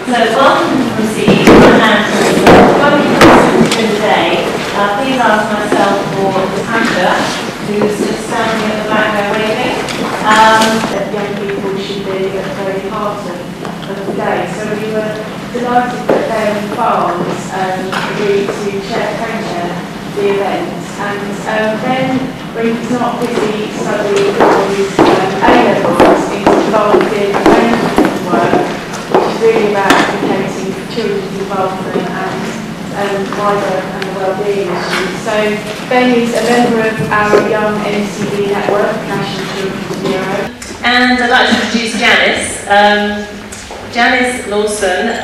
So welcome to receive Ann Finlayson. Welcome to today. Please ask myself for Natasha, who's just standing at the back there waving. That young people should be at the very heart of the day. So we were delighted that they and Farnes agreed to co-chair the event. And then when he's not busy studying all his A-levels, he's involved in management work, which is really about advocating for children's involvement and wider and the wellbeing issues. So Ben is a member of our Young NCD network, National Children's Bureau. And I'd like to introduce Janice. Janice Lawson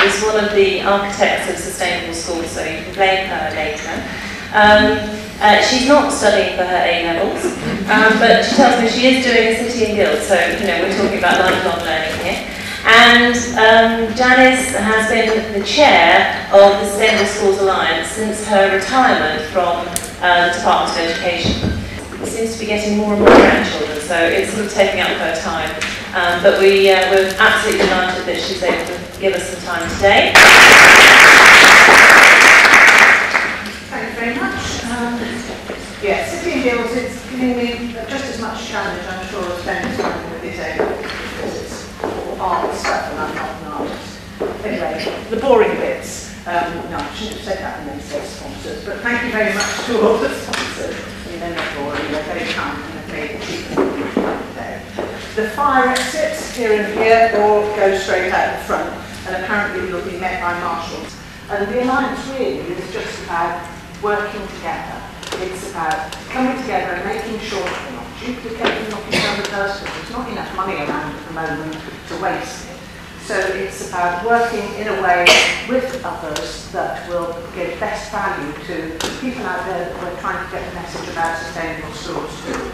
is one of the architects of sustainable schools, so you can blame her later. She's not studying for her A-levels, but she tells me she is doing a City and Guild, so we're talking about lifelong learning here. And Janice has been the chair of the Sustainable Schools Alliance since her retirement from the Department of Education. She seems to be getting more and more grandchildren, so it's sort of taking up her time. But we're absolutely delighted that she's able to give us some time today. Thank you very much. City and Guilds, it's giving me just as much challenge, I'm sure, as Ben is finding with his own, because it's all art stuff and I'm not an artist. Anyway, the boring bits. No, I shouldn't have said that and then said sponsors, but thank you very much to all the sponsors. I mean, they're not boring, they're very kind and have made it cheaper than we like today. The fire exits here and here all go straight out the front, and apparently will be met by marshals. And the Alliance really is just about working together. It's about coming together and making sure that we're not duplicating, knocking down the dust, because there's not enough money around at the moment to waste it. So it's about working in a way with others that will give best value to people out there that we're trying to get the message about sustainable schools to.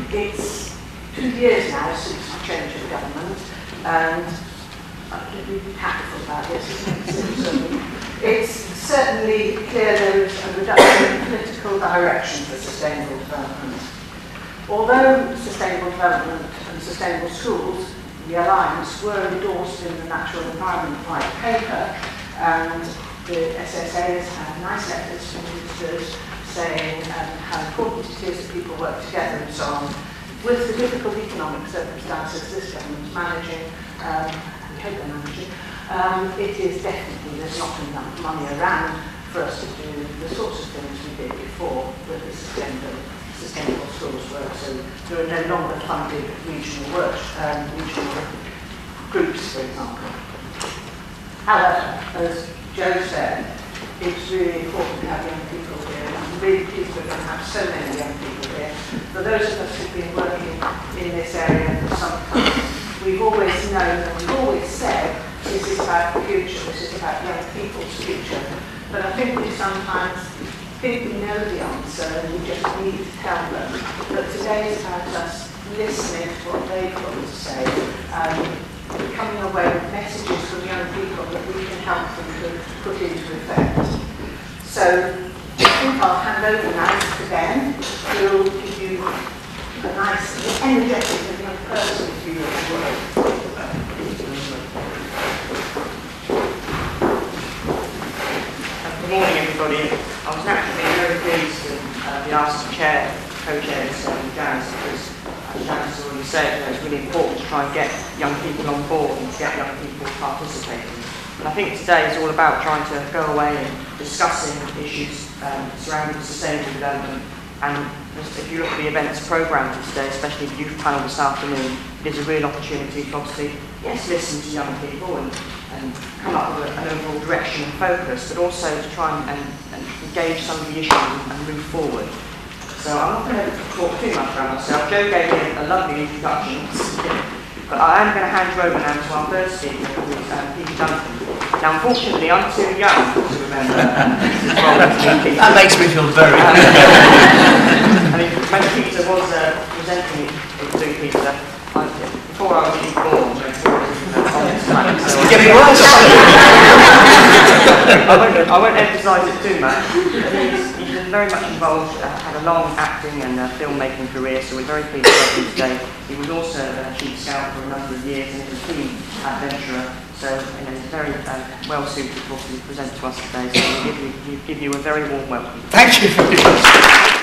It's 2 years now since the change of government, and I'm going to be tactful about this, isn't it? It's certainly clear there is a reduction in political direction for sustainable development. Although sustainable development and sustainable schools, the Alliance, were endorsed in the Natural Environment White Paper, and the SSA has had nice letters from ministers saying how important it is that people work together and so on. With the difficult economic circumstances this government's managing, we hope they're managing, it is definitely, there's not enough money around for us to do the sorts of things we did before with the sustainable schools work. So there are no longer funded regional work, regional groups, for example. However, as Joe said, it's really important to have young people here. I'm really pleased we're going to have so many young people here. For those of us who've been working in this area for some time, we've always known and we've always said this is about the future, this is about young people's future. But I think we sometimes think we know the answer and we just need to tell them. But today is about us listening to what they've got to say, coming away with messages from young people that we can help them to put into effect. So I think I'll hand over now to Ben, who will give you a nice, energetic and young person view of the world. Good morning, everybody. I was naturally very pleased to be asked to co-chair this Janice, because as Janice has already said, it's really important to try and get young people on board and to get young people participating. And I think today is all about trying to go away and discussing issues surrounding sustainable development. And if you look at the events programme for today, especially the youth panel this afternoon, it is a real opportunity to obviously, yes, listen to young people and come up with an overall direction and focus, but also to try and engage some of the issues and move forward. So I'm not going to talk too much about myself. Joe gave me a lovely introduction, but I am going to hand you over now to our first speaker, who is Peter Duncan. Now, unfortunately, I'm too young to remember Peter's role as Peter. That makes me feel very good. I mean, when Peter was presenting it to Peter, before I was even born, It's getting worse. I won't emphasise it too much. He's a very much involved, had a long acting and filmmaking career, so we're very pleased to have him today. He was also a chief scout for a number of years and is a keen adventurer, so he's very well suited to what he present to us today. So we give you a very warm welcome. Thank you very much.